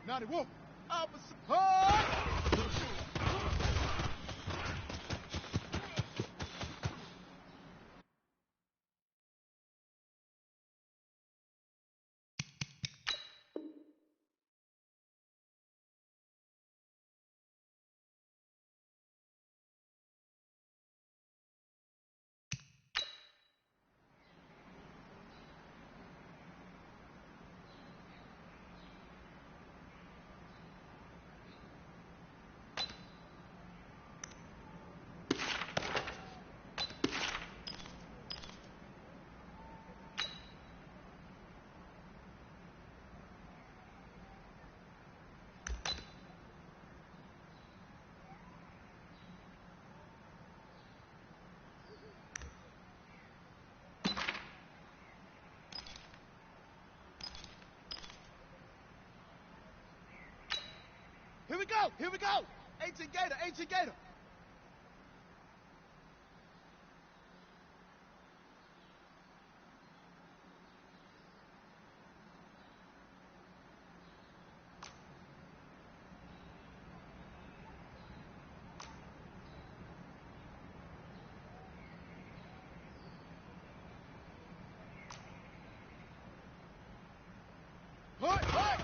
91. Alpha support! Here we go! Here we go! 18 Gator! 18 Gator! Hut! Hut!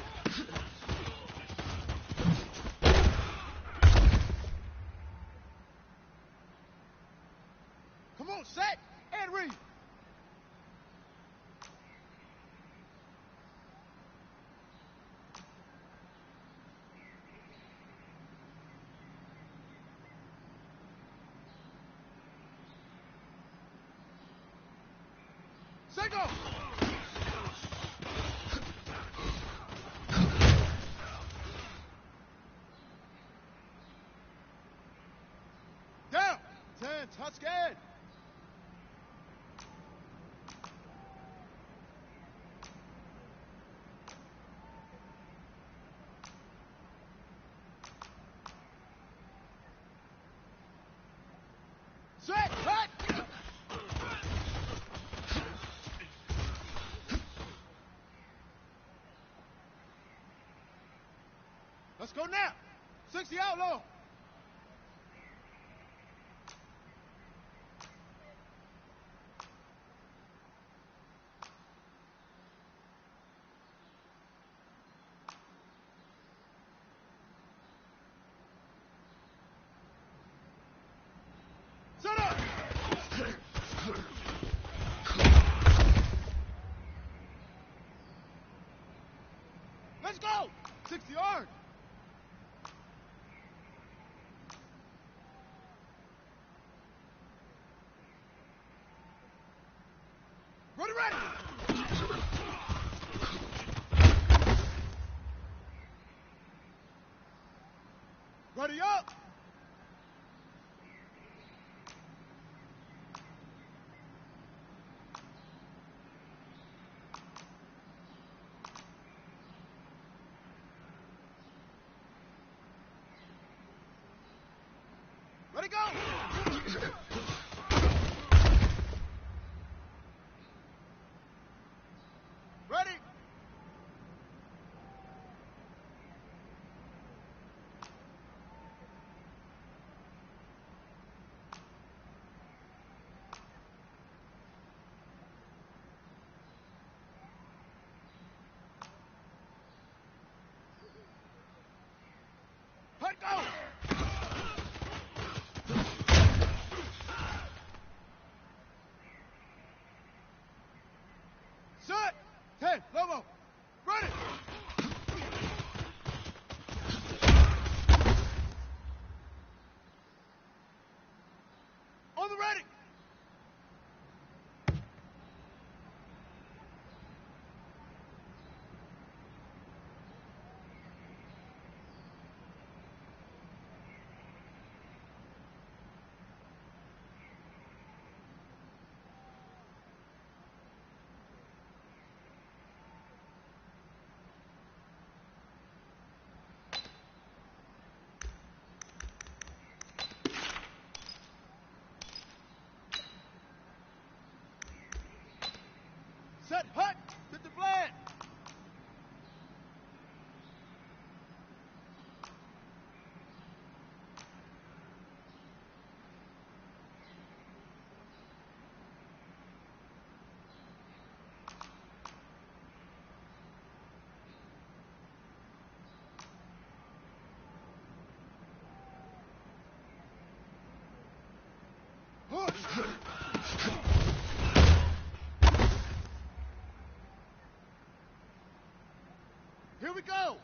Come on, set and read. Set go. Down. 10, touch scared. Set, cut! Let's go now. 60 outlaw. Set up! Let's go! 60 yard! Ready, ready! Ready up! Ready, go! Ready? Hut, go! Here we go.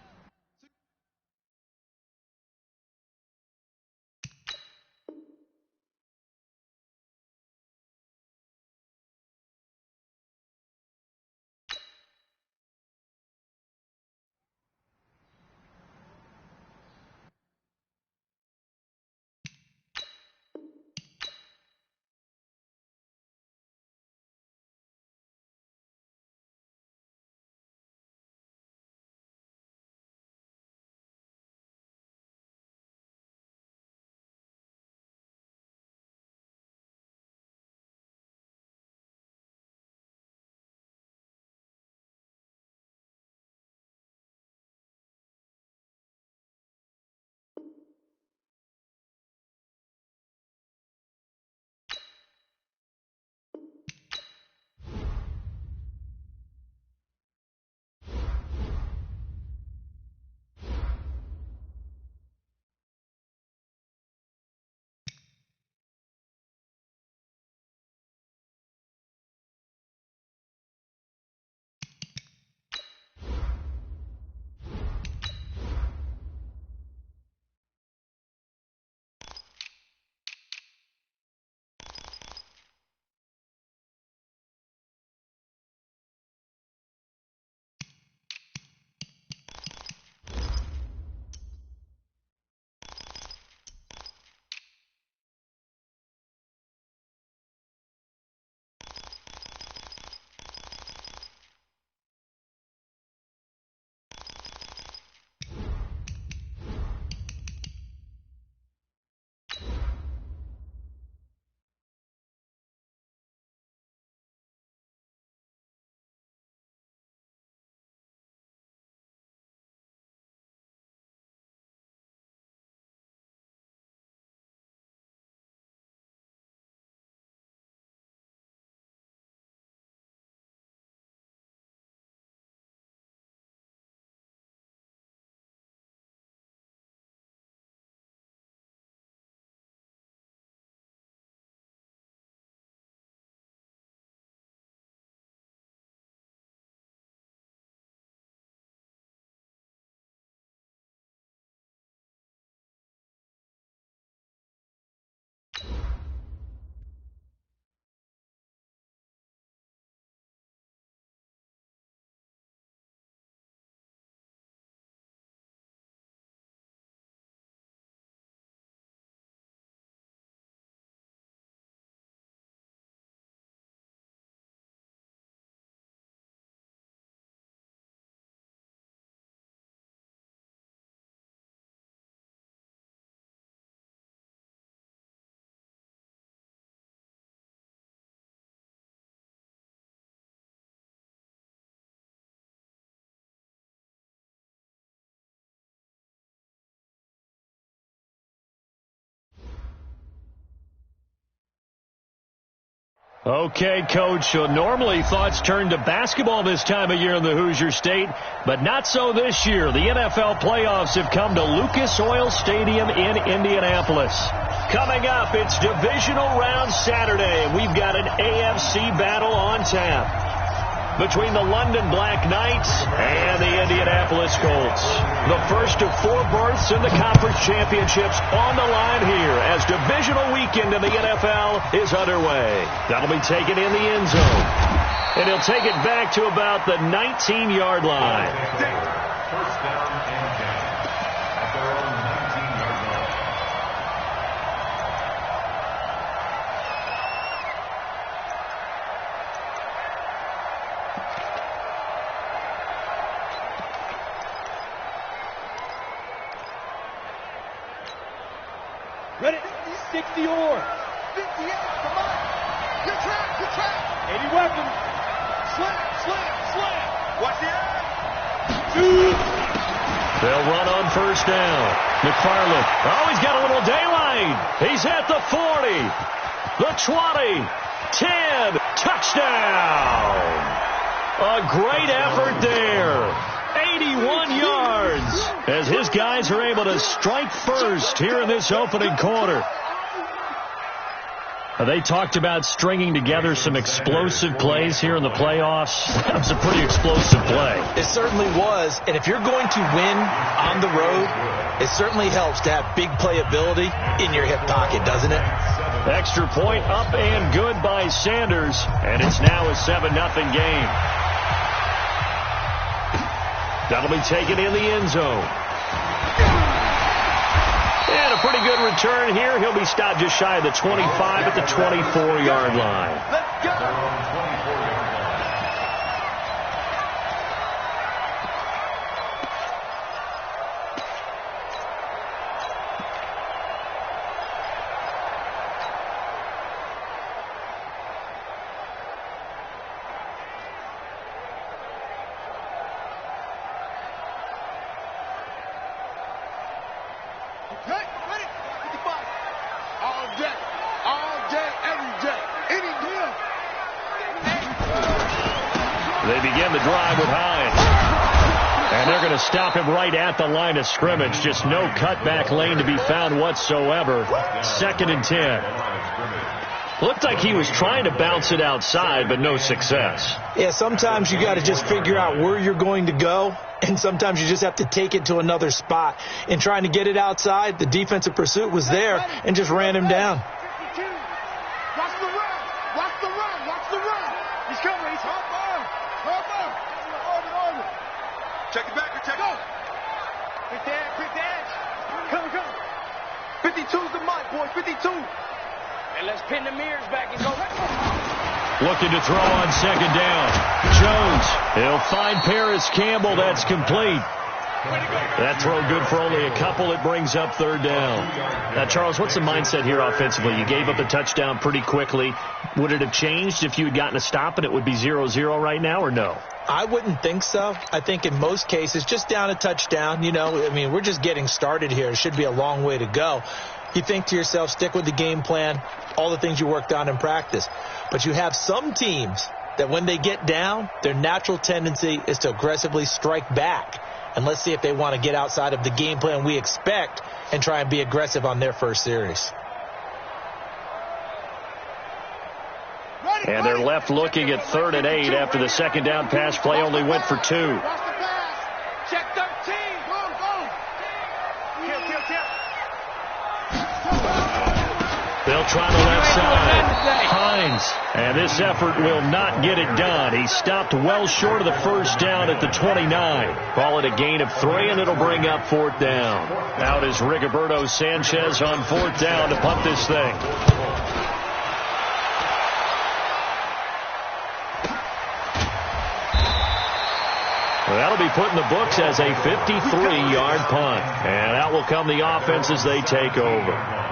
Okay, Coach, so normally thoughts turn to basketball this time of year in the Hoosier State, but not so this year. The NFL playoffs have come to Lucas Oil Stadium in Indianapolis. Coming up, it's divisional round Saturday, and we've got an AFC battle on tap between the London Black Knights and the Indianapolis Colts. The first of 4 berths in the conference championships on the line here as divisional weekend in the NFL is underway. That'll be taken in the end zone. And he'll take it back to about the 19-yard line. First down and 10 at their own 19-yard line. Ready? 60 or 58, come on. Good track, good track. 80 weapons. Slam. Watch the eye. They'll run on first down. McFarland. Oh, he's got a little daylight. He's at the 40, the 20, 10. Touchdown. A great effort there. 81 yards as his guys are able to strike first here in this opening quarter. They talked about stringing together some explosive plays here in the playoffs. That was a pretty explosive play. It certainly was. And if you're going to win on the road, it certainly helps to have big playability in your hip pocket, doesn't it? Extra point up and good by Sanders. And it's now a 7-0 game. That'll be taken in the end zone. And a pretty good return here. He'll be stopped just shy of the 25 at the 24-yard line. Let's go. They begin the drive with Hines. And they're going to stop him right at the line of scrimmage. Just no cutback lane to be found whatsoever. 2nd and 10. Looked like he was trying to bounce it outside, but no success. Yeah, sometimes you got to just figure out where you're going to go, and sometimes you just have to take it to another spot. In trying to get it outside, the defensive pursuit was there and just ran him down. Watch the run. Watch the run. Watch the run. He's coming. He's hard arm. Orbit. Check it back. Check it. Quick the edge. Come. 52's the mic, boy. 52. And let's pin the mirrors back and go. Looking to throw on 2nd down. Jones. He'll find Paris Campbell. That's complete. That throw good for only a couple. It brings up 3rd down. Now, Charles, what's the mindset here offensively? You gave up a touchdown pretty quickly. Would it have changed if you had gotten a stop and it would be 0-0 right now, or no? I wouldn't think so. I think in most cases, just down a touchdown, we're just getting started here. It should be a long way to go. You think to yourself, stick with the game plan, all the things you worked on in practice. But you have some teams that when they get down, their natural tendency is to aggressively strike back. And let's see if they want to get outside of the game plan we expect and try and be aggressive on their first series. And they're left looking at 3rd and 8 after the 2nd down pass play only went for 2. Check 13. Go. Kill. They'll try the left side. Hines. And this effort will not get it done. He stopped well short of the 1st down at the 29. Call it a gain of 3, and it'll bring up 4th down. Out is Rigoberto Sanchez on 4th down to punt this thing. Well, that'll be put in the books as a 53-yard punt. And out will come the offense as they take over.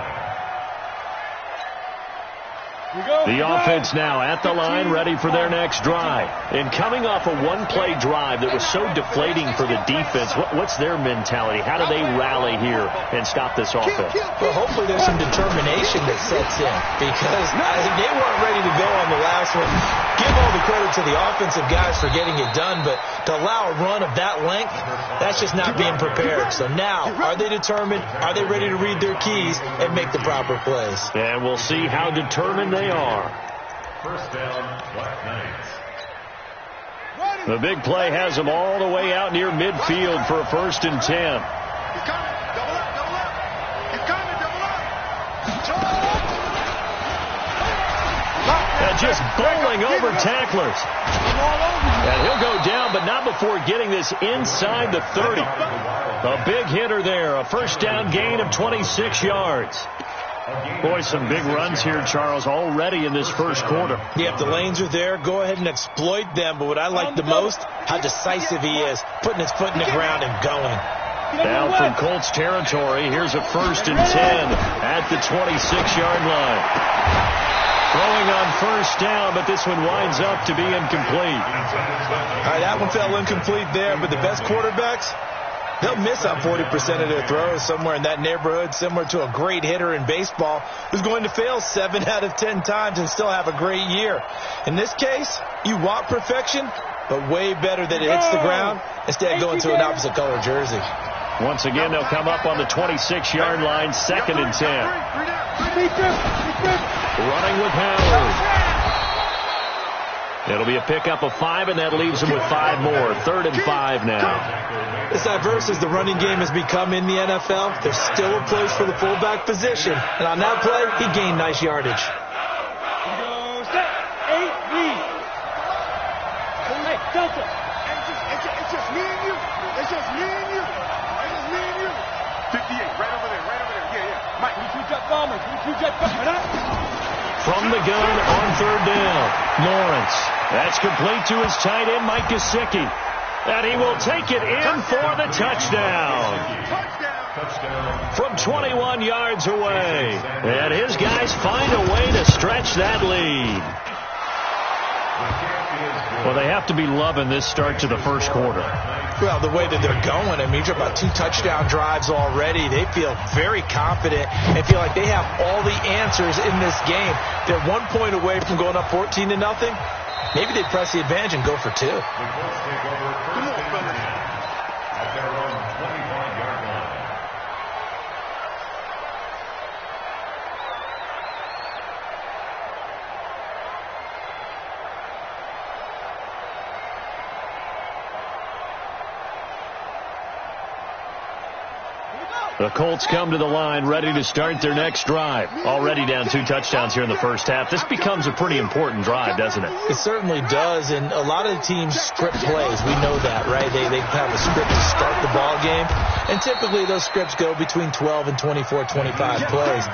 The offense now at the line, ready for their next drive. And coming off a one-play drive that was so deflating for the defense, what's their mentality? How do they rally here and stop this offense? Well, hopefully there's some determination that sets in, because they weren't ready to go on the last one. Give all the credit to the offensive guys for getting it done, but to allow a run of that length, that's just not being prepared. So now, are they determined? Are they ready to read their keys and make the proper plays? And we'll see how determined they are. 1st down, Black Knights. The big play has them all the way out near midfield for a 1st and 10. He's coming. Double up. He's coming. Double up. And just bowling over tacklers. And he'll go down, but not before getting this inside the 30. A big hitter there. A 1st down gain of 26 yards. Boy, some big runs here, Charles, already in this 1st quarter. Yeah, if the lanes are there, go ahead and exploit them. But what I like the most, how decisive he is, putting his foot in the ground and going. Down from Colts territory, here's a 1st and 10 at the 26-yard line. Throwing on 1st down, but this one winds up to be incomplete. All right, that one fell incomplete there, but the best quarterbacks, they'll miss on 40% of their throws, somewhere in that neighborhood, similar to a great hitter in baseball who's going to fail 7 out of 10 times and still have a great year. In this case, you want perfection, but way better that it hits the ground instead of going to an opposite color jersey. Once again, they'll come up on the 26-yard line, 2nd and 10. Running with Howard. It'll be a pickup of 5, and that leaves them with 5 more. 3rd and 5 now. As diverse as the running game has become in the NFL, there's still a place for the fullback position. And on that play, he gained nice yardage. Hey, Delta. It's just me and you. It's just me and you. It's just me and you. 58, right over there, right over there. Yeah. Mike, you jet bombers. You jet bombers. From the gun on 3rd down, Lawrence. That's complete to his tight end, Mike Gesicki. And he will take it in for the touchdown. From 21 yards away. And his guys find a way to stretch that lead. Well, they have to be loving this start to the first quarter. Well, the way that they're going, I mean, you're about 2 touchdown drives already. They feel very confident and feel like they have all the answers in this game. They're 1 point away from going up 14-0. Maybe they press the advantage and go for 2. The Colts come to the line ready to start their next drive. Already down 2 touchdowns here in the first half. This becomes a pretty important drive, doesn't it? It certainly does, and a lot of the teams script plays. We know that, right? They have a script to start the ball game, and typically those scripts go between 12 and 24, 25 plays.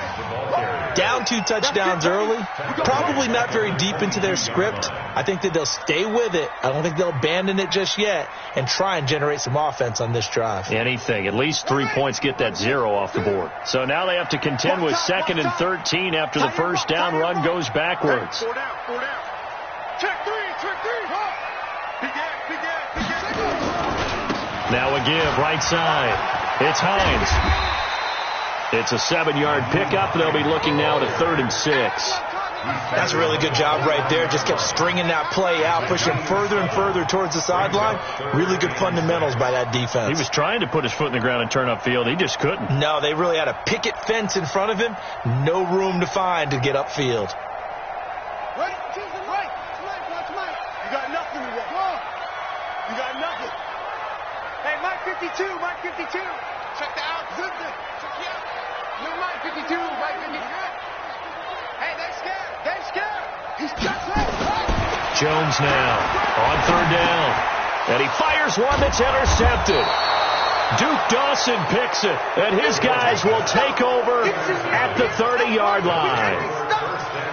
Down 2 touchdowns early, probably not very deep into their script. I think that they'll stay with it. I don't think they'll abandon it just yet and try and generate some offense on this drive. Anything. At least 3 points get that 0 off the board. So now they have to contend with 2nd and 13 after the first down run goes backwards. 4 down. Check 3. Now a give, right side. It's Hines. It's a 7-yard pickup. They'll be looking now at a 3rd and 6. That's a really good job right there. Just kept stringing that play out, pushing further and further towards the sideline. Really good fundamentals by that defense. He was trying to put his foot in the ground and turn upfield. He just couldn't. No, they really had a picket fence in front of him. No room to find to get upfield. Right. You got nothing today. You got nothing. Hey, Mike 52. Check the out. Zip it. Check you out. No, Mike 52. Hey, they're scared. He's just right. Jones now on 3rd down. And he fires one that's intercepted. Duke Dawson picks it. And his guys will take over at the 30-yard line.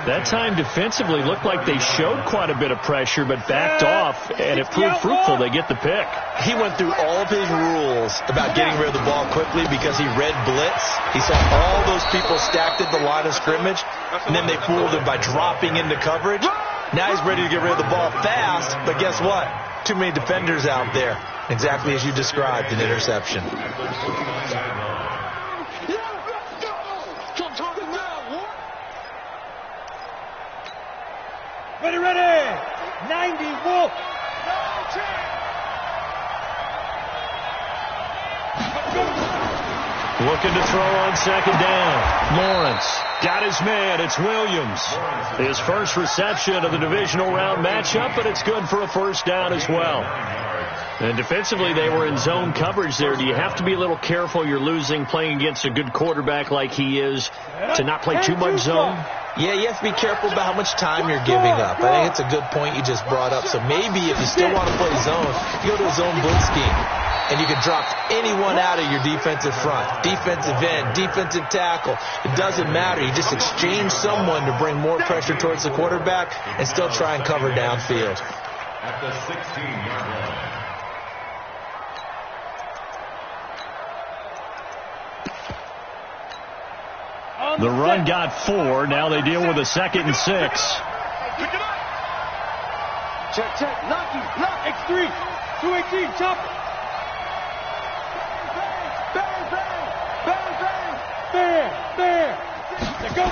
That time defensively looked like they showed quite a bit of pressure but backed off, and it proved fruitful. They get the pick. He went through all of his rules about getting rid of the ball quickly because he read blitz. He saw all those people stacked at the line of scrimmage, and then they fooled him by dropping into coverage. Now he's ready to get rid of the ball fast, but guess what? Too many defenders out there. Exactly as you described, an interception. Ready. 90, Wolf. Looking to throw on 2nd down. Lawrence got his man. It's Williams. His first reception of the divisional round matchup, but it's good for a first down as well. And defensively, they were in zone coverage there. Do you have to be a little careful? You're losing playing against a good quarterback like he is to not play too much zone? Yeah, you have to be careful about how much time you're giving up. I think it's a good point you just brought up. So maybe if you still want to play zone, you go to a zone blitz scheme. And you can drop anyone out of your defensive front. Defensive end, defensive tackle. It doesn't matter. You just exchange someone to bring more pressure towards the quarterback and still try and cover downfield. At the 16-yard line. The run got 4. Now they deal with a 2nd and 6. Check. Knock. X3. 218. Chop. Bang. Let's go.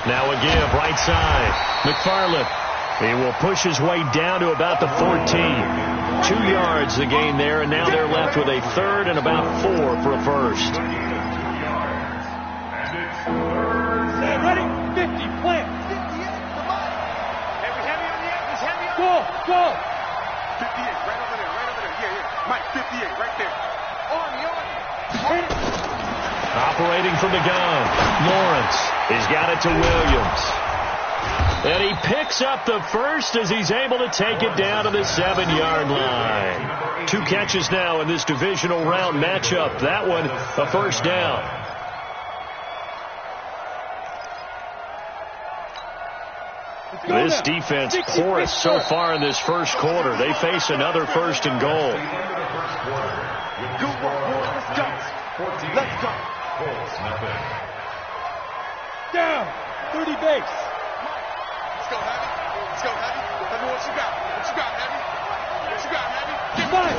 Now a give, right side. McFarland. He will push his way down to about the 14. 2 yards the gain there, and now they're left with a third and about 4 for a first. Ready? 50, plant. 58, come on. Heavy on the edges, heavy on the edges. Go. 58, right over there. Yeah. Mike, 58, right there. Army. Operating from the gun, Lawrence. He's got it to Williams. And he picks up the first as he's able to take it down to the 7-yard line. 2 catches now in this divisional round matchup. That one, a first down. This defense porous so far in this first quarter. They face another first and goal. Good work, boys. Let's go. Down. 30 base. Let's go, Heavy. Let me know what you got. Heavy? Get mine.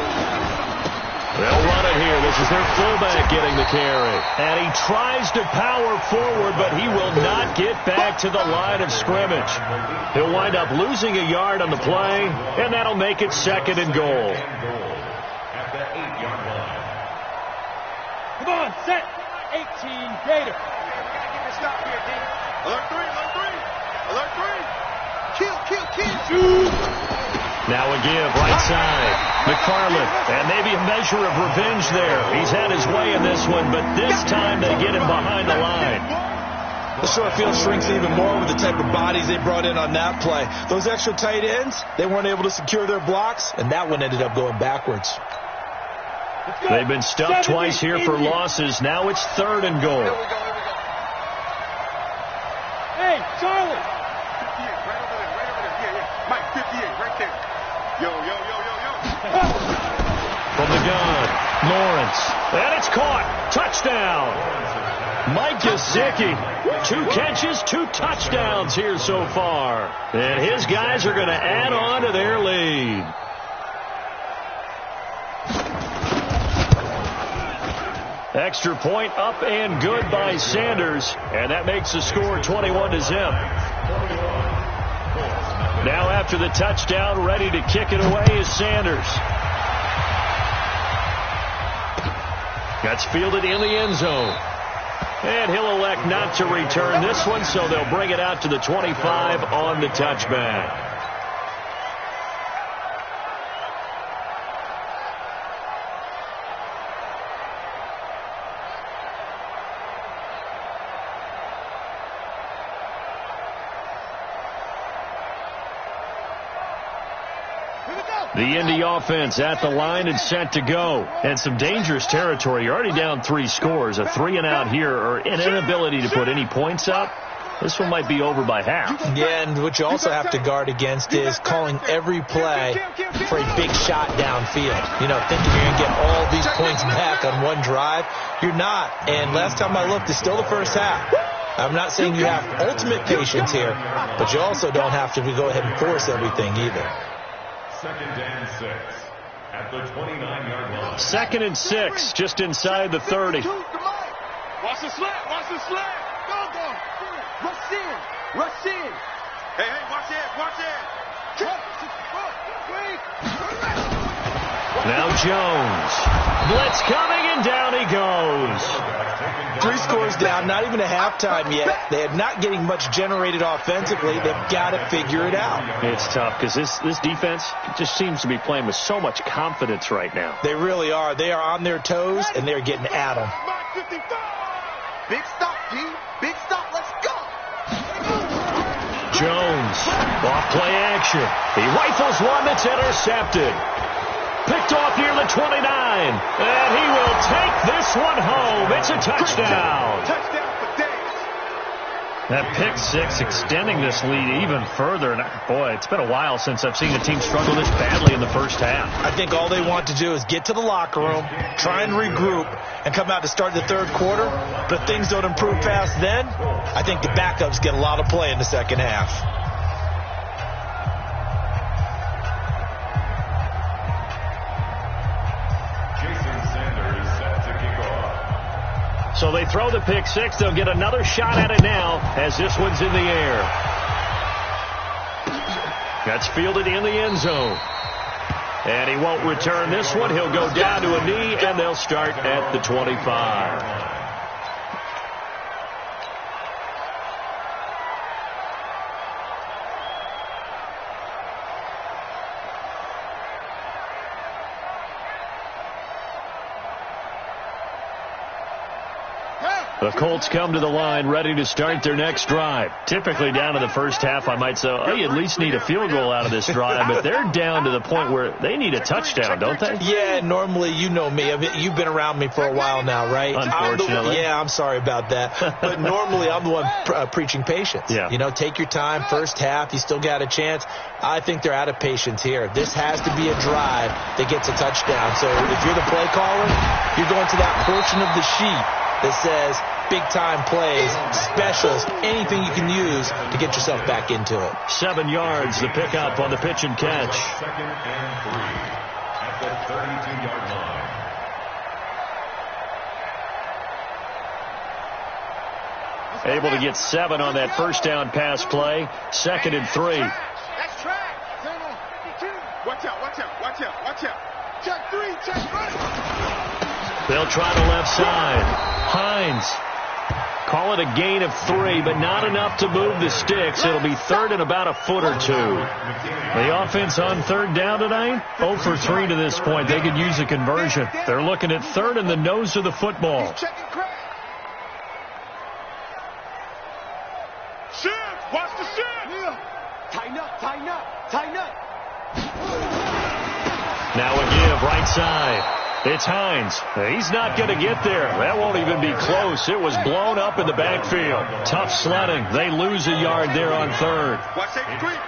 They'll run it here. This is their fullback getting the carry. And he tries to power forward, but he will not get back to the line of scrimmage. He'll wind up losing a yard on the play, and that'll make it second and goal. At the 8-yard line. Come on, set. 18, Gator. We gotta get this stop here, D. Alert 3. Kill. Now a give, right side. McFarland, and maybe a measure of revenge there. He's had his way in this one, but this time they get him behind the line. The short field shrinks even more with the type of bodies they brought in on that play. Those extra tight ends, they weren't able to secure their blocks, and that one ended up going backwards. They've been stuffed twice here for losses. Now it's third and goal. Here we go. Hey, Charlie. 58, right over there. Yeah. Mike, 58, right there. Yo. From the gun, Lawrence. And it's caught. Touchdown. Mike Gesicki. 2 catches, 2 touchdowns here so far. And his guys are going to add on to their lead. Extra point up and good by Sanders. And that makes the score 21-0. Now after the touchdown, ready to kick it away is Sanders. That's fielded in the end zone. And he'll elect not to return this one, so they'll bring it out to the 25 on the touchback. The Indy offense at the line and set to go. And some dangerous territory. You're already down 3 scores. A 3-and-out here, or an inability to put any points up. This one might be over by half. Yeah, and what you also have to guard against is calling every play for a big shot downfield. Thinking you're going to get all these points back on one drive. You're not. And last time I looked, it's still the first half. I'm not saying you have ultimate patience here, but you also don't have to go ahead and force everything either. 2nd and 6 at the 29-yard line. 2nd and 6, just inside the 30. Watch the slap. Go. Rush in. Hey, watch that. Now Jones. Blitz coming, and down he goes. 3 scores down, not even a halftime yet. They're not getting much generated offensively. They've got to figure it out. It's tough because this defense just seems to be playing with so much confidence right now. They really are. They are on their toes, and they're getting at them. Big stop, G. Big stop. Let's go. Jones, off play action. He rifles one that's intercepted. Picked off near the 29, and he will take this one home. It's a touchdown. Touchdown for Davis. That pick 6 extending this lead even further. And boy, it's been a while since I've seen a team struggle this badly in the first half. I think all they want to do is get to the locker room, try and regroup, and come out to start the third quarter. But if things don't improve fast then, I think the backups get a lot of play in the second half. So they throw the pick 6. They'll get another shot at it now as this one's in the air. That's fielded in the end zone. And he won't return this one. He'll go down to a knee, and they'll start at the 25. The Colts come to the line ready to start their next drive. Typically down to the first half, I might say, oh, you at least need a field goal out of this drive. But they're down to the point where they need a touchdown, don't they? Yeah, normally, you know me. I mean, you've been around me for a while now, right? Unfortunately. I'm sorry about that. But normally, I'm the one preaching patience. Yeah. You know, take your time. First half, you still got a chance. I think they're out of patience here. This has to be a drive that gets a touchdown. So if you're the play caller, you're going to that portion of the sheet that says big-time plays, specials, anything you can use to get yourself back into it. 7 yards, the pickup on the pitch and catch. Second and 3 at the 32-yard line. Able to get 7 on that first down pass play. 2nd and 3. That's track. Watch out, watch out, watch out, watch out. Check 3, check 3. They'll try the left side. Hines. Call it a gain of 3, but not enough to move the sticks. It'll be 3rd and about a foot or 2. The offense on 3rd down tonight, 0 for 3 to this point. They could use a conversion. They're looking at 3rd and the nose of the football. Shift, watch the shift. Tighten up, tighten up, tighten up. Now a give, right side. It's Hines. He's not going to get there. That won't even be close. It was blown up in the backfield. Tough sledding. They lose a yard there on 3rd. Watch safety creep.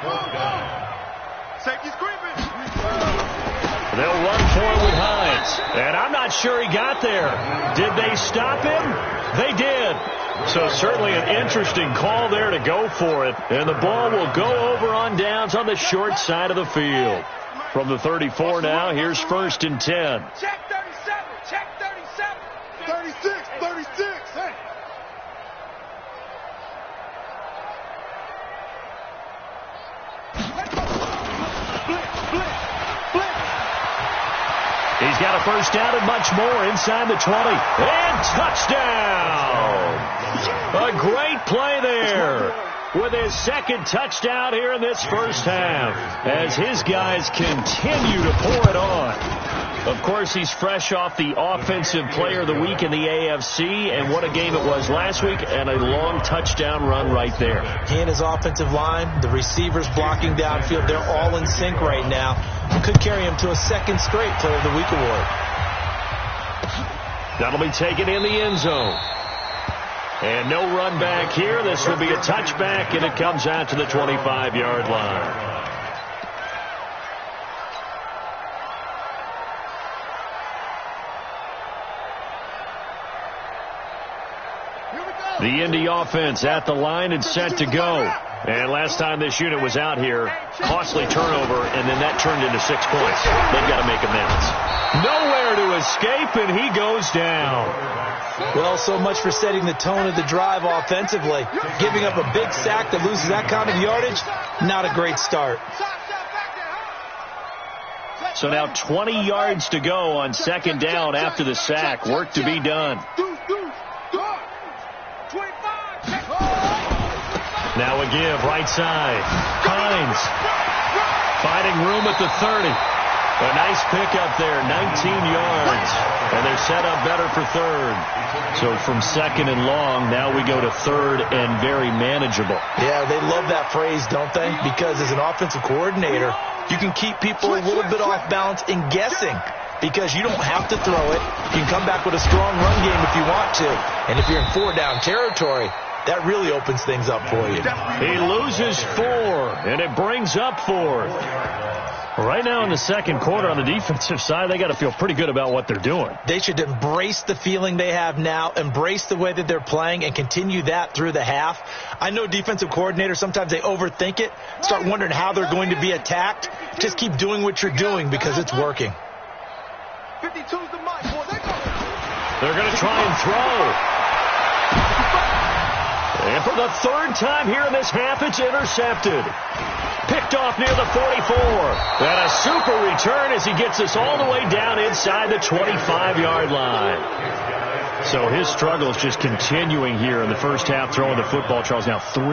Safety's creeping. They'll run for it with Hines. And I'm not sure he got there. Did they stop him? They did. So certainly an interesting call there to go for it. And the ball will go over on downs on the short side of the field. From the 34 now, here's 1st and 10. Check 37, check 37. 36, 36. Hey. He's got a first down and much more inside the 20. And touchdown! A great play there with his 2nd touchdown here in this first half as his guys continue to pour it on. Of course, he's fresh off the Offensive Player of the Week in the AFC, and what a game it was last week, and a long touchdown run right there. He and his offensive line, the receivers blocking downfield, they're all in sync right now. Could carry him to a 2nd straight Player of the Week award. That'll be taken in the end zone. And no run back here. This will be a touchback, and it comes out to the 25-yard line. The Indy offense at the line and set to go. And last time this unit was out here, costly turnover, and then that turned into 6 points. They've got to make amends. Nowhere to escape, and he goes down. Well, so much for setting the tone of the drive offensively. Giving up a big sack that loses that kind of yardage, not a great start. So now 20 yards to go on 2nd down after the sack. Work to be done. Now a give, right side. Hines finding room at the 30. A nice pickup there, 19 yards. And they're set up better for 3rd. So from 2nd and long, now we go to 3rd and very manageable. Yeah, they love that phrase, don't they? Because as an offensive coordinator, you can keep people a little bit off balance and guessing. Because you don't have to throw it. You can come back with a strong run game if you want to. And if you're in 4-down territory, that really opens things up for you. He loses 4, and it brings up 4th. Right now in the 2nd quarter on the defensive side, they got to feel pretty good about what they're doing. They should embrace the feeling they have now, embrace the way that they're playing, and continue that through the half. I know defensive coordinators, sometimes they overthink it, start wondering how they're going to be attacked. Just keep doing what you're doing because it's working. 52's the mic, boy. They're going to try and throw. And for the third time here in this half. It's intercepted. Picked off near the 44. And a super return as he gets us all the way down inside the 25-yard line. So his struggle is just continuing here in the first half throwing the football, Charles. Now 3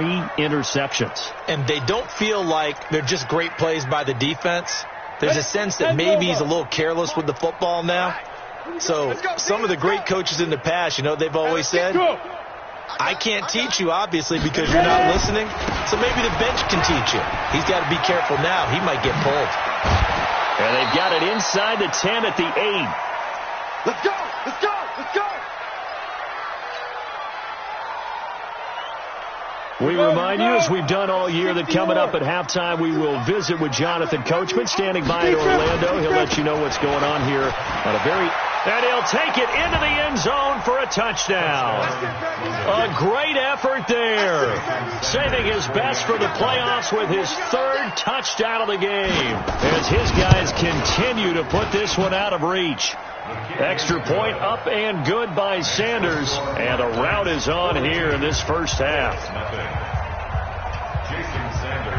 interceptions. And they don't feel like they're just great plays by the defense. There's a sense that maybe he's a little careless with the football now. So some of the great coaches in the past, you know, they've always said, I can't teach you, obviously, because you're not listening. So maybe the bench can teach you. He's got to be careful now. He might get pulled. And they've got it inside the 10 at the 8. Let's go! Let's go! Let's go! We remind you, as we've done all year, that coming up at halftime, we will visit with Jonathan Coachman, standing by in Orlando. He'll let you know what's going on here on a very... And he'll take it into the end zone for a touchdown. A great effort there. Saving his best for the playoffs with his 3rd touchdown of the game, as his guys continue to put this one out of reach. Extra point up and good by Sanders. And a rout is on here in this first half.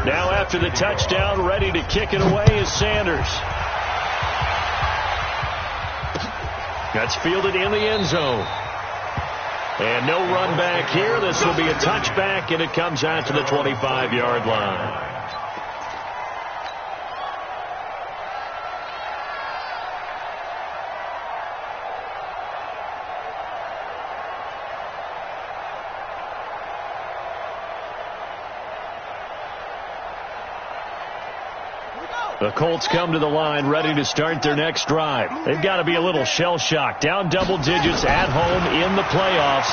Now after the touchdown, ready to kick it away is Sanders. That's fielded in the end zone. And no run back here. This will be a touchback, and it comes out to the 25-yard line. The Colts come to the line ready to start their next drive. They've got to be a little shell-shocked. Down double digits at home in the playoffs.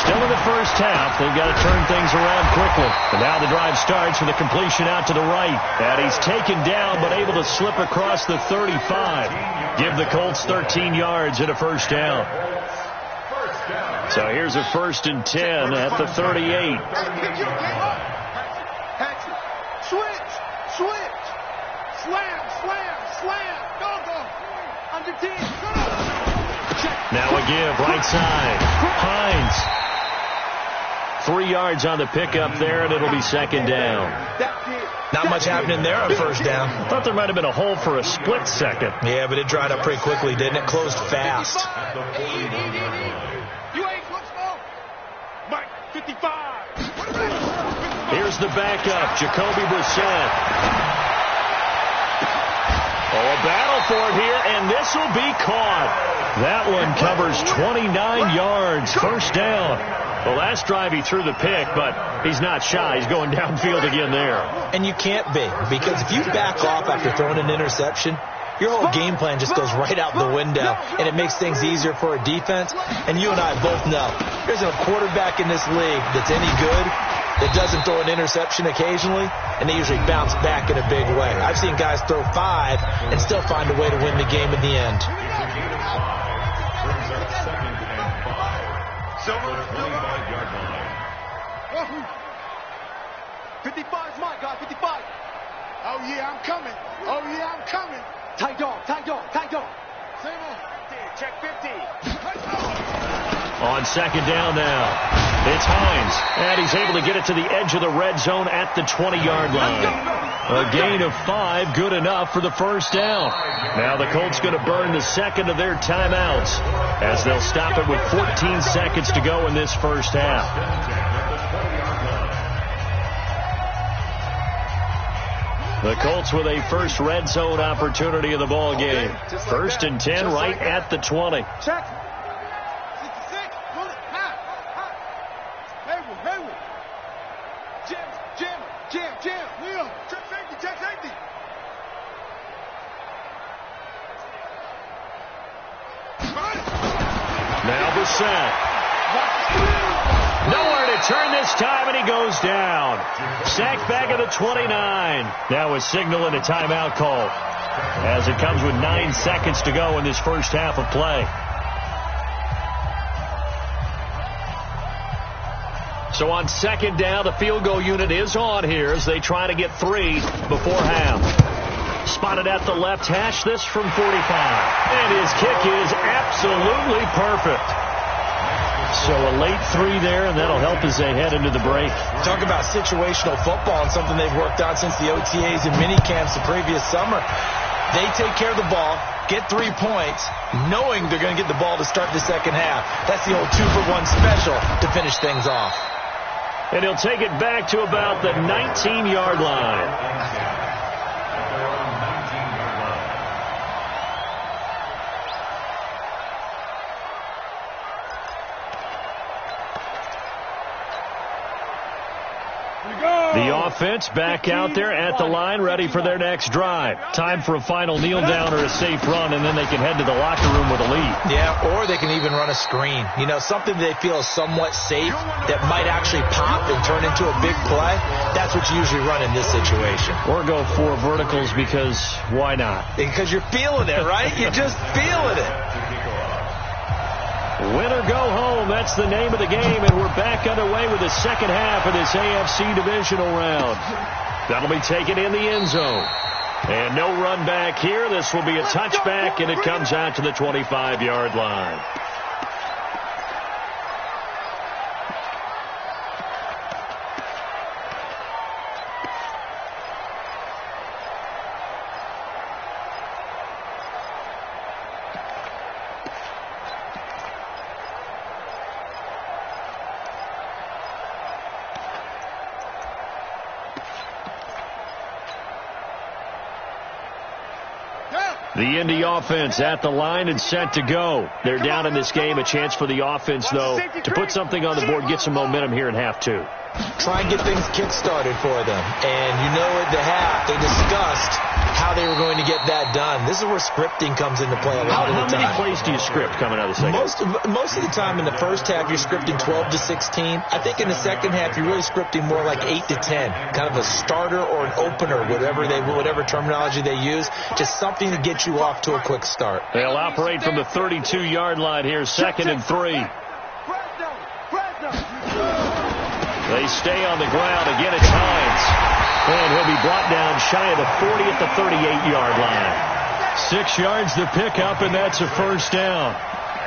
Still in the first half. They've got to turn things around quickly. And now the drive starts with a completion out to the right. And he's taken down but able to slip across the 35. Give the Colts 13 yards and a first down. So here's a 1st and 10 at the 38. Switch! Slam! Go! Under 10. Now a give, right side. Hines. 3 yards on the pickup there, and it'll be 2nd down. Not much happening there on first down. Thought there might have been a hole for a split second. Yeah, but it dried up pretty quickly, didn't it? Closed fast. You ain't football. Mike, 55. Here's the backup, Jacoby Brissett. Oh, a battle for it here, and this will be caught. That one covers 29 yards, first down. The last drive he threw the pick, but he's not shy. He's going downfield again there. And you can't be, because if you back off after throwing an interception, your whole game plan just goes right out the window, and it makes things easier for a defense. And you and I both know there's a quarterback in this league that's any good that doesn't throw an interception occasionally, and they usually bounce back in a big way. I've seen guys throw 5 and still find a way to win the game in the end. Silver, 55 is my guy, 55. Oh, yeah, I'm coming. Tight dog. Same on. Check 50. On 2nd down now, it's Hines, and he's able to get it to the edge of the red zone at the 20-yard line. A gain of 5, good enough for the first down. Now the Colts going to burn the 2nd of their timeouts as they'll stop it with 14 seconds to go in this first half. The Colts with a first red zone opportunity of the ball game. 1st and 10 right at the 20. Check. 66. Hayward. Jim. Leo. Check safety. Now Brissett. Nowhere to turn this time, and he goes down. Sacked back at the 29. Now a signal and a timeout call, as it comes with 9 seconds to go in this first half of play. So on 2nd down, the field goal unit is on here as they try to get 3 before half. Spotted at the left hash, this from 45. And his kick is absolutely perfect. So a late 3 there, and that'll help as they head into the break. Talk about situational football and something they've worked on since the OTAs and mini camps the previous summer. They take care of the ball, get 3 points, knowing they're going to get the ball to start the second half. That's the old 2-for-1 special to finish things off. And he'll take it back to about the 19-yard line. The offense back out there at the line, ready for their next drive. Time for a final kneel down or a safe run, and then they can head to the locker room with a lead. Yeah, or they can even run a screen. You know, something they feel is somewhat safe that might actually pop and turn into a big play. That's what you usually run in this situation. Or go 4 verticals because why not? Because you're feeling it, right? You're just feeling it. Win or go home, that's the name of the game, and we're back underway with the second half of this AFC divisional round. That'll be taken in the end zone. And no run back here. This will be a touchback, and it comes out to the 25-yard line. The Indy offense at the line and set to go. They're down in this game. A chance for the offense, though, to put something on the board, get some momentum here in half 2. Try and get things kick-started for them. And you know at the half, they discussed how they were going to get that done. This is where scripting comes into play a lot of the time. How many plays do you script coming out of the second? Most of the time in the first half, you're scripting 12 to 16. I think in the second half, you're really scripting more like 8 to 10. Kind of a starter or an opener, whatever terminology they use. Just something to get you off to a quick start. They'll operate from the 32-yard line here, 2nd and 3. They stay on the ground. Again, it's Hines. And he'll be brought down shy of the 40 at the 38-yard line. 6 yards to pick up, and that's a first down.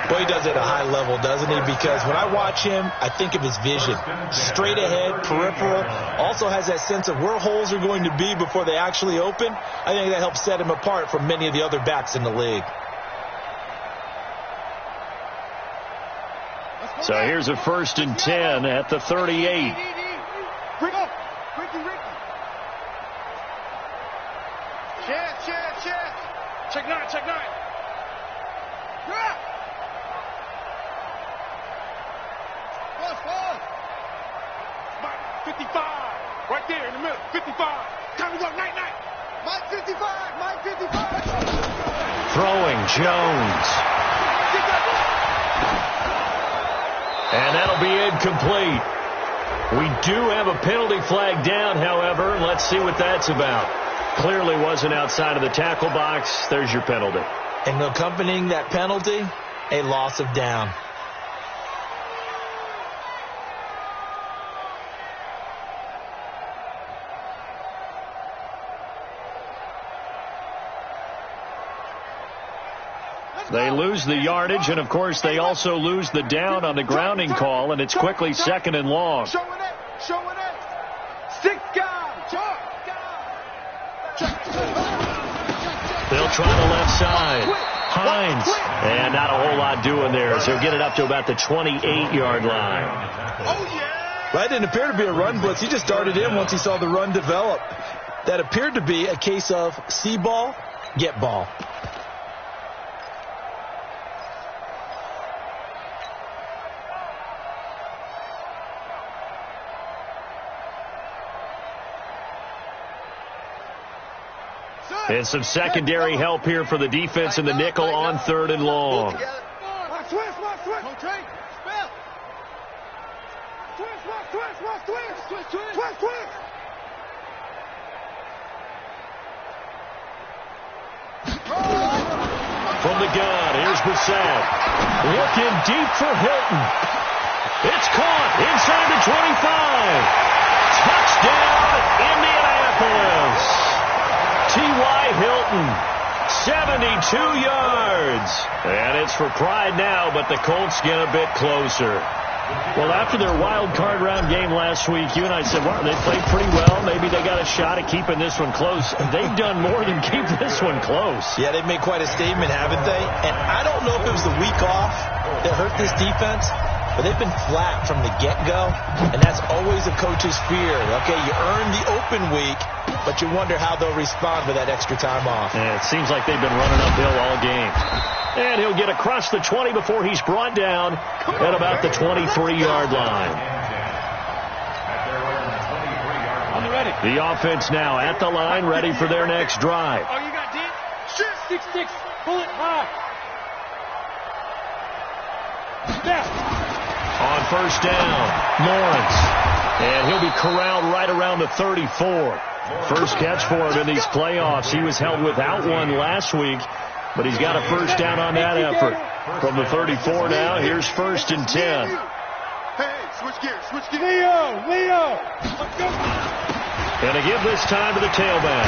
Boy, he does it at a high level, doesn't he? Because when I watch him, I think of his vision. Straight ahead, peripheral. Also has that sense of where holes are going to be before they actually open. I think that helps set him apart from many of the other backs in the league. So here's a 1st and 10 at the 38. Check 9, check 9. Pause. 55. Right there in the middle. 55. Time to go. Night. Mike 55. Throwing Jones. And that'll be incomplete. We do have a penalty flag down, however. Let's see what that's about. Clearly wasn't outside of the tackle box. There's your penalty. And accompanying that penalty, a loss of down. They lose the yardage, and, of course, they also lose the down on the grounding call, and it's quickly 2nd and long. Show it. 6 guys. They'll try the left side. Hines. And not a whole lot doing there, so he'll get it up to about the 28-yard line. That didn't appear to be a run blitz. He just darted in once he saw the run develop. That appeared to be a case of see ball, get ball. And some secondary help here for the defense in the nickel on 3rd and long. From the gun, here's Brissett. Looking deep for Hilton. It's caught inside the 25. Touchdown, Indianapolis. T.Y. Hilton, 72 yards. And it's for pride now, but the Colts get a bit closer. Well, after their wild card round game last week, you and I said, well, they played pretty well. Maybe they got a shot at keeping this one close. They've done more than keep this one close. Yeah, they've made quite a statement, haven't they? And I don't know if it was the week off that hurt this defense, but they've been flat from the get-go, and that's always a coach's fear. Okay, you earn the open week, but you wonder how they'll respond with that extra time off. Yeah, it seems like they've been running uphill all game. And he'll get across the 20 before he's brought down at about the 23-yard line. On the ready. The offense now at the line, ready for their next drive. Oh, you got it? Shoot. 6-6. Pull it high. Snap. On first down, Lawrence. And he'll be corralled right around the 34. First catch for him in these playoffs. He was held without one last week, but he's got a first down on that effort. From the 34 now, here's 1st and 10. Hey, switch gears. Leo. And they give this time to the tailback.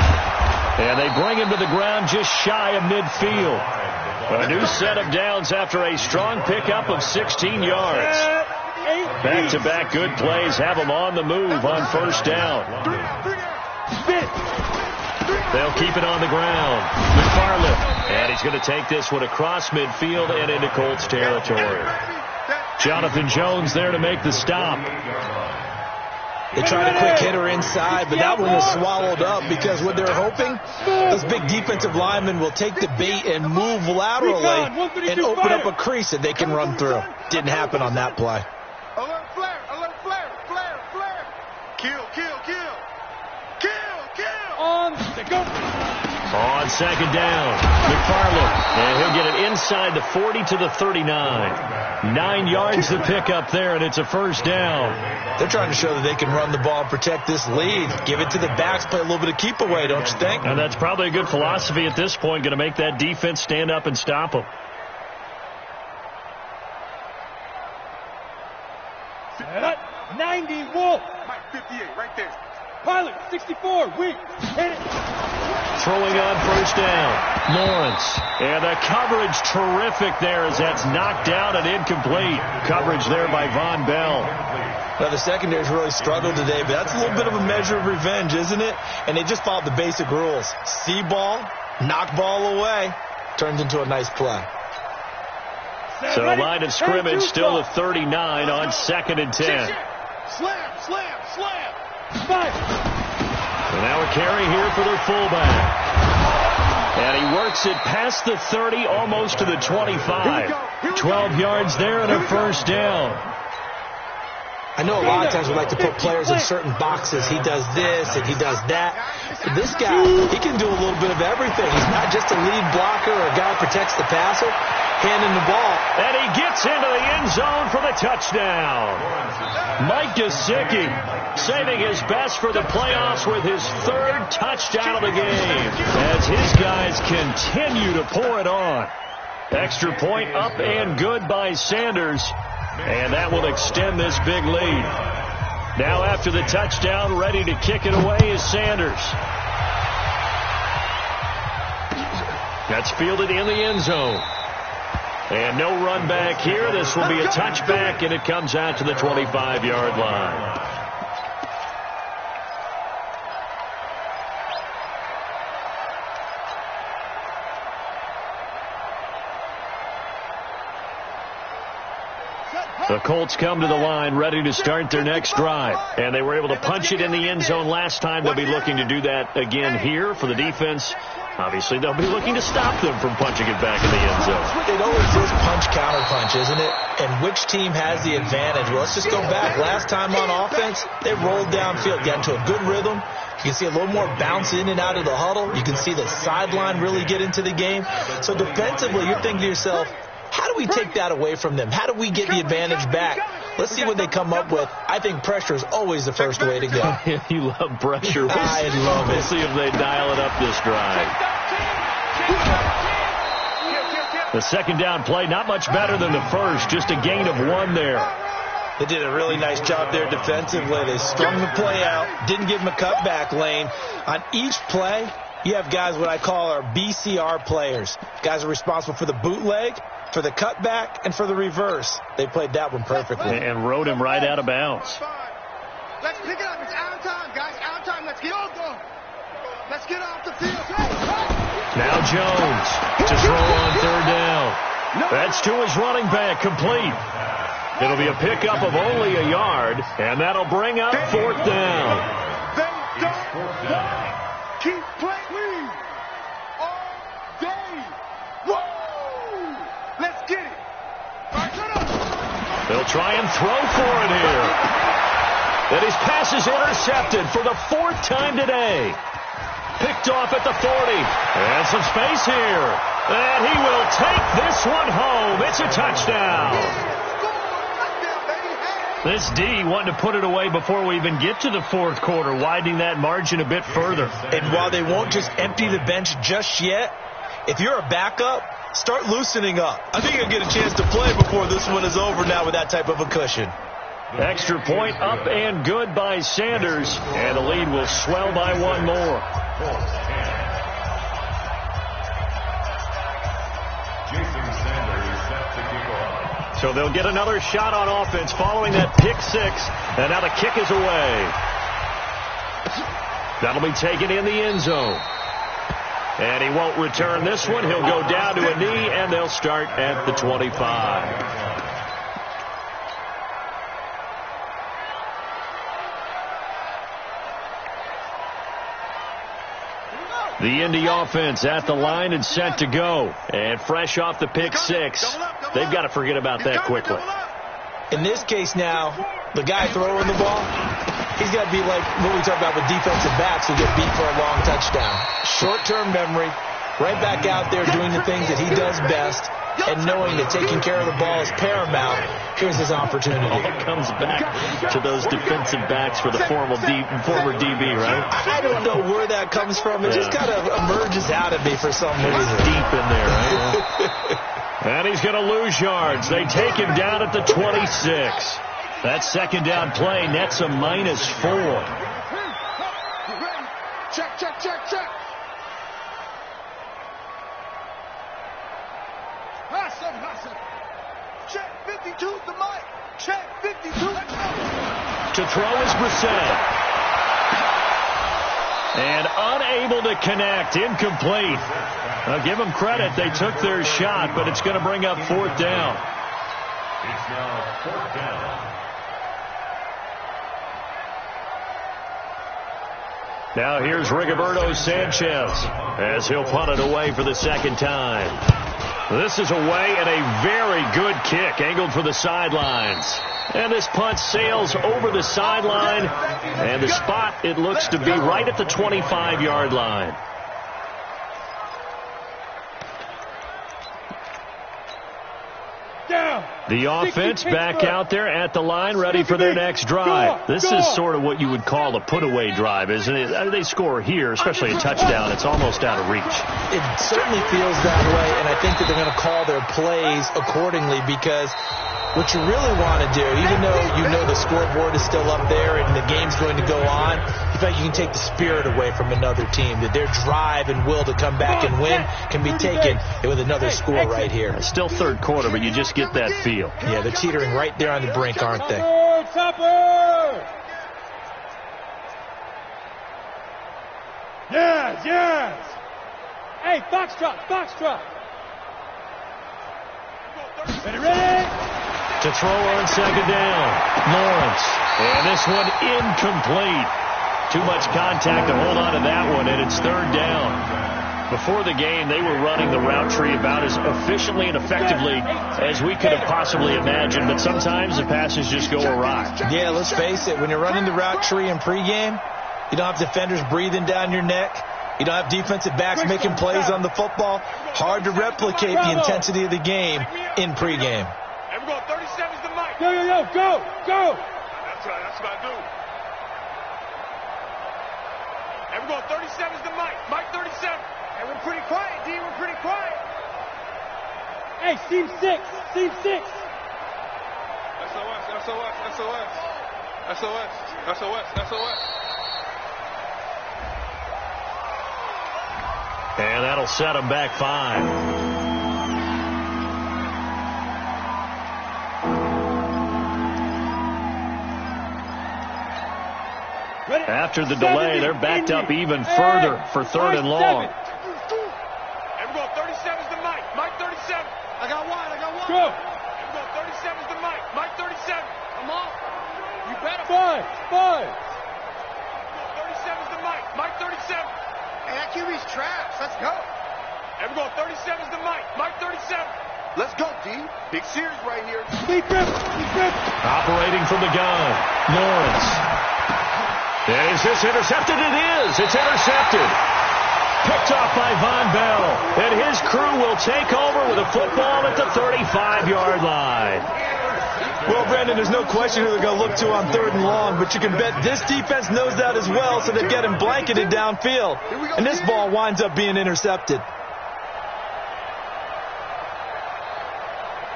And they bring him to the ground just shy of midfield. A new set of downs after a strong pickup of 16 yards. Back-to-back good plays have them on the move on first down. They'll keep it on the ground. McFarland. And he's going to take this one across midfield and into Colts territory. Jonathan Jones there to make the stop. They tried a quick hitter inside, but that one was swallowed up because what they're hoping, those big defensive linemen will take the bait and move laterally and open up a crease that they can run through. Didn't happen on that play. Alert flare. Kill. On second down, McFarland. And he'll get it inside the 40 to the 39. 9 yards to pick up there, and it's a first down. They're trying to show that they can run the ball and protect this lead. Give it to the backs, play a little bit of keep away, don't you think? And that's probably a good philosophy at this point, going to make that defense stand up and stop them. Set 90 Wolf. Mike 58 right there. Pilot 64 weak. Hit it. Throwing on first down, Lawrence. And the coverage terrific there as that's knocked down and incomplete. Coverage there by Von Bell. Now, the secondary's really struggled today, but that's a little bit of a measure of revenge, isn't it? And they just followed the basic rules. See ball, knock ball away, turns into a nice play. So line of scrimmage still at 39 on 2nd and 10. Slam. So now a carry here for their fullback. And he works it past the 30, almost to the 25. 12 yards there and a first down. I know a lot of times we like to put players in certain boxes. He does this and he does that. But this guy, he can do a little bit of everything. He's not just a lead blocker or a guy who protects the passer, handing the ball. And he gets into the end zone for the touchdown. Mike Gesicki saving his best for the playoffs with his 3rd touchdown of the game as his guys continue to pour it on. Extra point up and good by Sanders. And that will extend this big lead. Now after the touchdown, ready to kick it away is Sanders. That's fielded in the end zone. And no run back here. This will be a touchback, and it comes out to the 25-yard line. The Colts come to the line ready to start their next drive. And they were able to punch it in the end zone last time. They'll be looking to do that again here for the defense. Obviously, they'll be looking to stop them from punching it back in the end zone. It always is punch-counter-punch, isn't it? And which team has the advantage? Well, let's just go back. Last time on offense, they rolled downfield, got into a good rhythm. You can see a little more bounce in and out of the huddle. You can see the sideline really get into the game. So defensively, you're thinking to yourself, how do we take that away from them? How do we get the advantage back? Let's see what they come up with. I think pressure is always the first way to go. You love pressure. I love it. We'll see if they dial it up this drive. The second down play, not much better than the first. Just a gain of 1 there. They did a really nice job there defensively. They strung the play out, didn't give them a cutback lane. On each play, you have guys what I call our BCR players. Guys are responsible for the bootleg, for the cutback and for the reverse. They played that one perfectly. And rode him right out of bounds. Let's pick it up. It's out of time, guys. Out of time. Let's get off the. Let's get off the field. Now Jones to throw on third down. That's to his running back, complete. It'll be a pickup of only a yard, and that'll bring up fourth down. They don't keep playing all day. Woo! Let's get it. All right, shut up. They'll try and throw for it here. And his pass is intercepted for the fourth time today. Picked off at the 40. And some space here. And he will take this one home. It's a touchdown. This D wanting to put it away before we even get to the fourth quarter, widening that margin a bit further. And while they won't just empty the bench just yet, if you're a backup, start loosening up. I think you'll get a chance to play before this one is over now with that type of a cushion. Extra point up and good by Sanders. And the lead will swell by one more. So they'll get another shot on offense following that pick six. And now the kick is away. That'll be taken in the end zone. And he won't return this one. He'll go down to a knee, and they'll start at the 25. The Indy offense at the line and set to go. And fresh off the pick six, they've got to forget about that quickly. In this case now, the guy throwing the ball, he's got to be like what we talk about with defensive backs who get beat for a long touchdown. Short-term memory, right back out there doing the things that he does best, and knowing that taking care of the ball is paramount. Here's his opportunity. All comes back to those defensive backs for the former DB, right? I don't know where that comes from. It just kind of emerges out of me for some reason. Deep in there, right? And he's going to lose yards. They take him down at the 26. That second down play nets a -4. Check, check, check, check. Hustle. Check 52 the mic. Check 52. Let's go. To throw is Brissett. And unable to connect. Incomplete. I'll give them credit. They took their shot, but it's going to bring up fourth down. It's now fourth down. Now here's Rigoberto Sanchez as he'll punt it away for the second time. This is away and a very good kick angled for the sidelines. And this punt sails over the sideline. And the spot, it looks to be right at the 25-yard line. The offense back out there at the line, ready for their next drive. This is sort of what you would call a put-away drive, isn't it? They score here, especially a touchdown. It's almost out of reach. It certainly feels that way, and I think that they're going to call their plays accordingly, because what you really want to do, even though you know the scoreboard is still up there and the game's going to go on, in fact, you can take the spirit away from another team, that their drive and will to come back and win can be taken with another score right here. It's still third quarter, but you just get that feel. Yeah, they're teetering right there on the brink, aren't they? Yes. Hey, Foxtrot. Ready? To throw on second down, Lawrence. And this one incomplete. Too much contact to hold on to that one, and it's third down. Before the game, they were running the route tree about as efficiently and effectively as we could have possibly imagined, but sometimes the passes just go awry. Yeah, let's face it, when you're running the route tree in pregame, you don't have defenders breathing down your neck. You don't have defensive backs making plays on the football. Hard to replicate the intensity of the game in pregame. And we're going 37's the mic. Go. That's right, that's what I do. And we're going 37's the mic. Mike 37. And we're pretty quiet, D. We're pretty quiet. Hey, seam 6. SOS. And that'll set them back 5. After the delay, they're backed up even further for 3rd and long. Everyone, 37's the Mike. Mike 37. I got one. Go. Everyone, 37's the Mike. Mike 37. Come on. You better. 5. 37's the Mike. Mike 37. Hey, that QB's trash. Let's go. Everyone, 37's the Mike. Mike 37. Let's go, D. Big series right here. Big grip. Operating from the gun, Lawrence. Is this intercepted? It is. It's intercepted. Picked off by Von Bell. And his crew will take over with a football at the 35-yard line. Well, Brandon, there's no question who they're going to look to on 3rd and long, but you can bet this defense knows that as well, so they get him blanketed downfield. And this ball winds up being intercepted.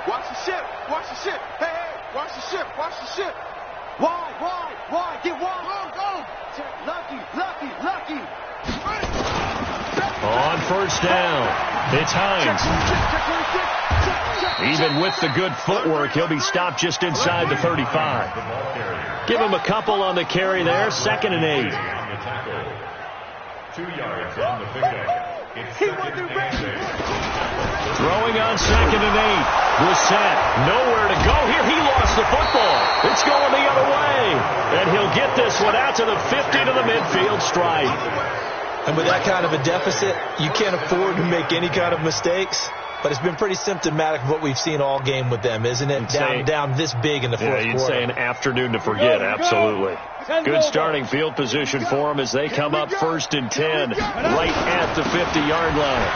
Watch the ship. Hey, watch the ship. Wide. Get wide. Go. Lucky. On 1st down, it's Hines. Even with the good footwork, he'll be stopped just inside the 35. Give him a couple on the carry there, 2nd and 8. 2 yards on the pickup. It's 2nd and 8. Throwing on 2nd and 8. Brissett, nowhere to go here. He lost the football. It's going the other way. And he'll get this one out to the 50 to the midfield stripe. And with that kind of a deficit, you can't afford to make any kind of mistakes. But it's been pretty symptomatic of what we've seen all game with them, isn't it? Down this big in the fourth quarter. You'd say an afternoon to forget, absolutely. Good starting field position for them as they come up 1st and 10, right at the 50-yard line.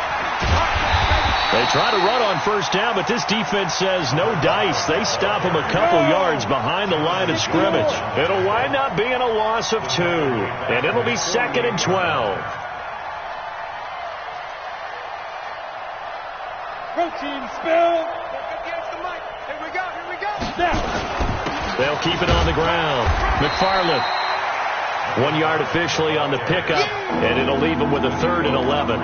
They try to run on 1st down, but this defense says no dice. They stop them a couple yards behind the line of scrimmage. It'll wind up being a loss of 2, and it'll be 2nd and 12. Protein spill. Here we go. They'll keep it on the ground. McFarland. 1 yard officially on the pickup, and it'll leave them with a 3rd and 11.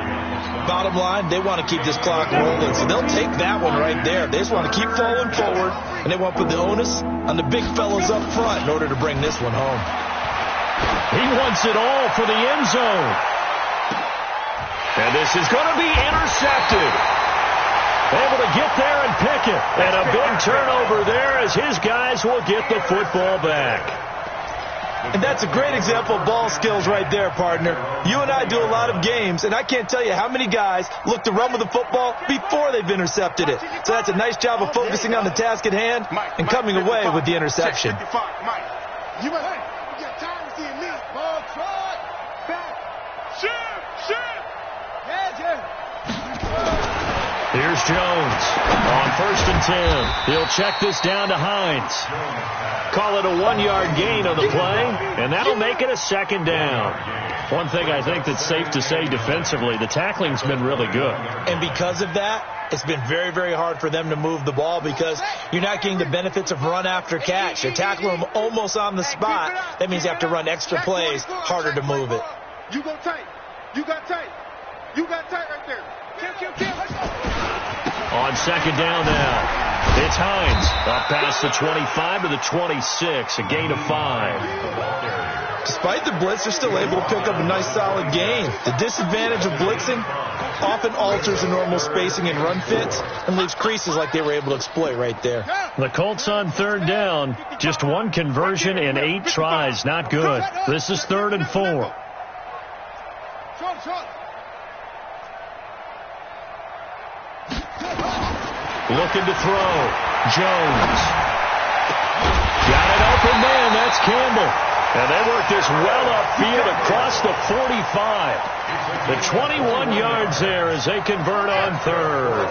Bottom line, they want to keep this clock rolling, so they'll take that one right there. They just want to keep falling forward, and they want to put the onus on the big fellows up front in order to bring this one home. He wants it all for the end zone. And this is going to be intercepted. Able to get there and pick it. And a big turnover there as his guys will get the football back. And that's a great example of ball skills right there, partner. You and I do a lot of games, and I can't tell you how many guys look to run with the football before they've intercepted it. So that's a nice job of focusing on the task at hand and coming away with the interception. You got time to see me. Ball trot. Back. Shoot. Yeah. Here's Jones on 1st and 10. He'll check this down to Hines. Call it a 1-yard gain on the play, and that'll make it a 2nd down. One thing I think that's safe to say defensively, the tackling's been really good. And because of that, it's been very, very hard for them to move the ball because you're not getting the benefits of run after catch. You're tackling them almost on the spot. That means you have to run extra plays, harder to move it. You got tight right there. Kill. On 2nd down now, it's Hines. Up past the 25 to the 26, a gain of 5. Despite the blitz, they're still able to pick up a nice solid gain. The disadvantage of blitzing often alters the normal spacing and run fits and leaves creases like they were able to exploit right there. The Colts on 3rd down, just 1 conversion and 8 tries, not good. This is 3rd and 4. Looking to throw. Jones. Got it open man. That's Campbell. And they work this well upfield across the 45. The 21 yards there as they convert on 3rd.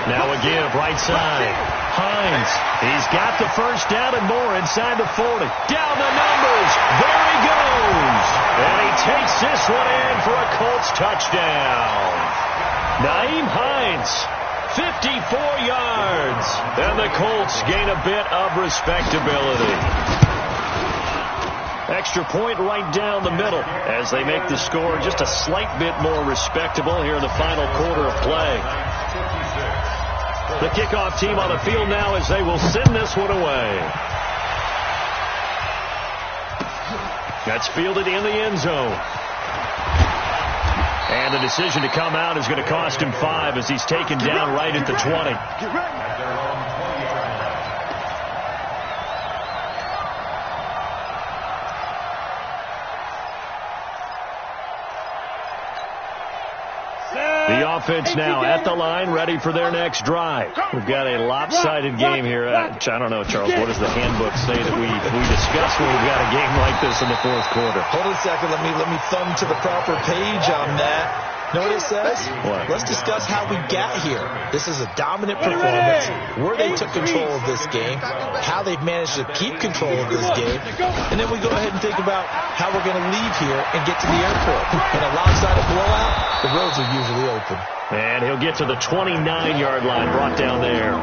Now again, right side. Hines. He's got the 1st down and more inside the 40. Down the numbers. There he goes. And he takes this one in for a Colts touchdown. Nyheim Hines, 54 yards. And the Colts gain a bit of respectability. Extra point right down the middle as they make the score just a slight bit more respectable here in the final quarter of play. The kickoff team on the field now as they will send this one away. That's fielded in the end zone. And the decision to come out is going to cost him 5 as he's taken down right at the 20. The offense now at the line, ready for their next drive. We've got a lopsided game here. I don't know, Charles, what does the handbook say that we discuss when we've got a game like this in the fourth quarter? Hold on a second. Let me thumb to the proper page on that. Know what it says? What? Let's discuss how we got here. This is a dominant performance, where they took control of this game, how they've managed to keep control of this game, and then we go ahead and think about how we're going to leave here and get to the airport. In a lopsided blowout, the roads are usually open. And he'll get to the 29-yard line, brought down there.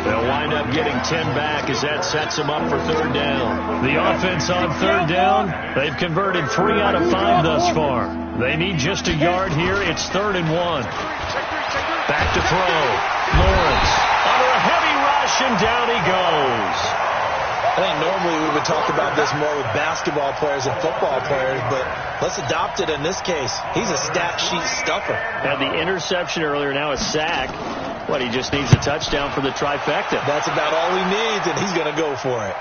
They'll wind up getting 10 back as that sets them up for third down. The offense on third down, they've converted 3 out of 5 thus far. They need just a yard here. It's 3rd and 1. Back to throw. Lawrence under a heavy rush, and down he goes. I think normally we would talk about this more with basketball players and football players, but let's adopt it in this case. He's a stat sheet stuffer. Had the interception earlier, now a sack. What, he just needs a touchdown for the trifecta. That's about all he needs, and he's going to go for it.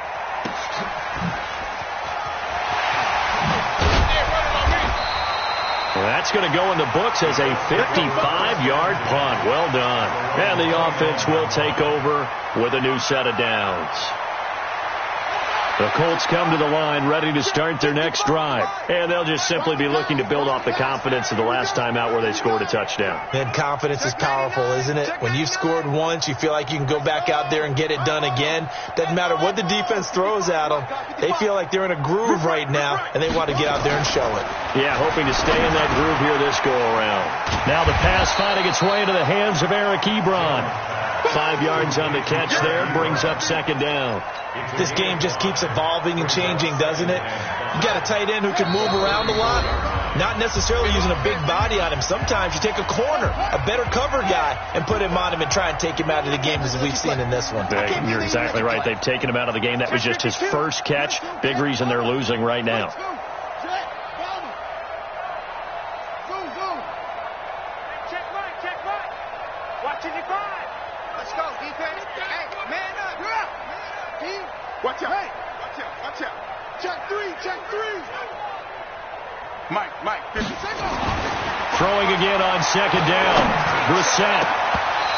That's going to go in the books as a 55-yard punt. Well done. And the offense will take over with a new set of downs. The Colts come to the line ready to start their next drive. And they'll just simply be looking to build off the confidence of the last time out where they scored a touchdown. And confidence is powerful, isn't it? When you've scored once, you feel like you can go back out there and get it done again. Doesn't matter what the defense throws at them. They feel like they're in a groove right now, and they want to get out there and show it. Yeah, hoping to stay in that groove here this go-around. Now the pass finding its way into the hands of Eric Ebron. 5 yards on the catch there, brings up 2nd down. This game just keeps evolving and changing, doesn't it? You got a tight end who can move around a lot, not necessarily using a big body on him. Sometimes you take a corner, a better cover guy, and put him on him and try and take him out of the game, as we've seen in this one. You're exactly right. They've taken him out of the game. That was just his first catch. Big reason they're losing right now. Check right. Watching the grind. Let's go, defense. Hey, man up. Watch out. Hey, watch out. Check three. Mike, 50 seconds. Throwing again on 2nd down. Brissett.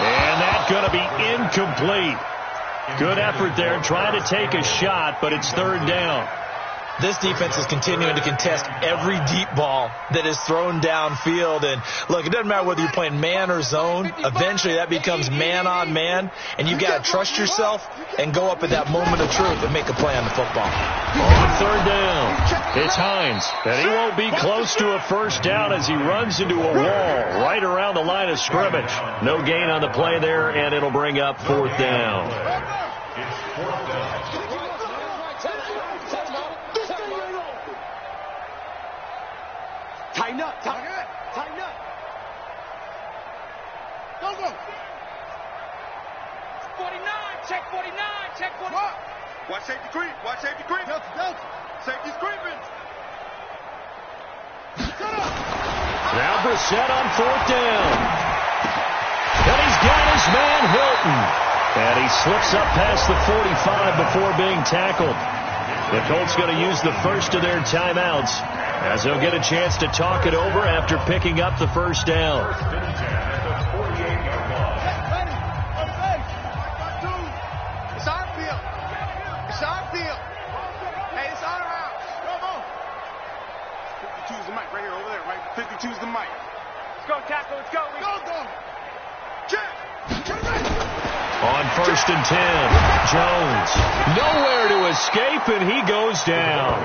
And that's going to be incomplete. Good effort there, trying to take a shot, but it's 3rd down. This defense is continuing to contest every deep ball that is thrown downfield. And, look, it doesn't matter whether you're playing man or zone. Eventually that becomes man on man, and you've got to trust yourself and go up at that moment of truth and make a play on the football. On 3rd down, it's Hines. And he won't be close to a first down as he runs into a wall right around the line of scrimmage. No gain on the play there, and it'll bring up 4th down. It's 4th down. Tighten up. Go. 49, check 49. Watch safety creep. Delta. Safety's creeping. Now Brissett on 4th down. And he's got his man Hilton. And he slips up past the 45 before being tackled. The Colts going to use the first of their timeouts as they'll get a chance to talk it over after picking up the first down. It's our field. Hey, it's our house. Come on. 52's the mic right here, over there, right? 52's the mic. Let's go, tackle. Let's go. Go. Check. On 1st and 10, Jones. Nowhere to escape, and he goes down.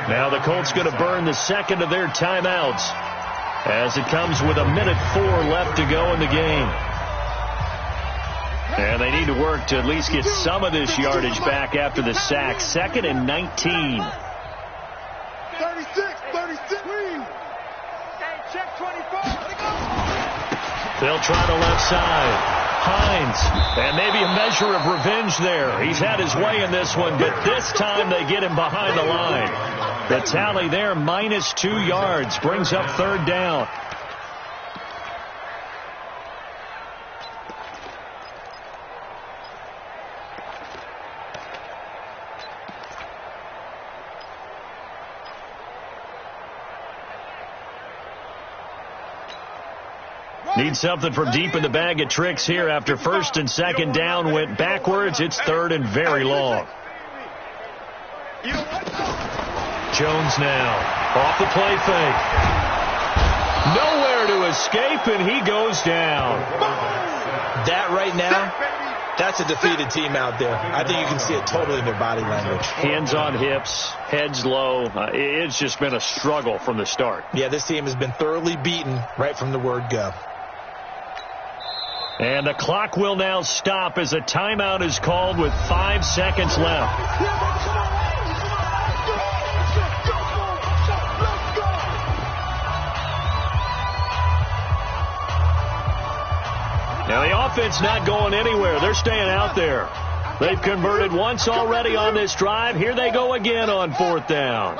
Now the Colts going to burn the second of their timeouts as it comes with 1:04 left to go in the game. And they need to work to at least get some of this yardage back after the sack. 2nd and 19. 36. Hey, check 24. They'll try the left side. Hines, and maybe a measure of revenge there. He's had his way in this one, but this time they get him behind the line. The tally there, minus 2 yards, brings up third down. Need something from deep in the bag of tricks here after first and second down went backwards. It's third and very long. Jones now off the play fake. Nowhere to escape, and he goes down. That right now, that's a defeated team out there. I think you can see it totally in their body language. Hands on hips, heads low. It's just been a struggle from the start. Yeah, this team has been thoroughly beaten right from the word go. And the clock will now stop as a timeout is called with 5 seconds left. Now the offense not going anywhere. They're staying out there. They've converted once already on this drive. Here they go again on fourth down.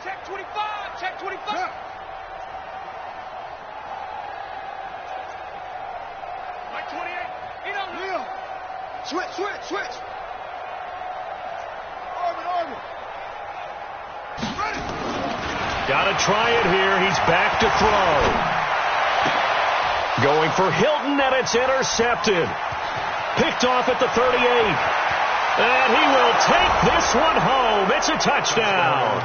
Check 25. Check 25. Like 28. He don't know. Switch. Arvin. Ready. Got to try it here. He's back to throw. Going for Hilton, and it's intercepted. Picked off at the 38. And he will take this one home. It's a touchdown.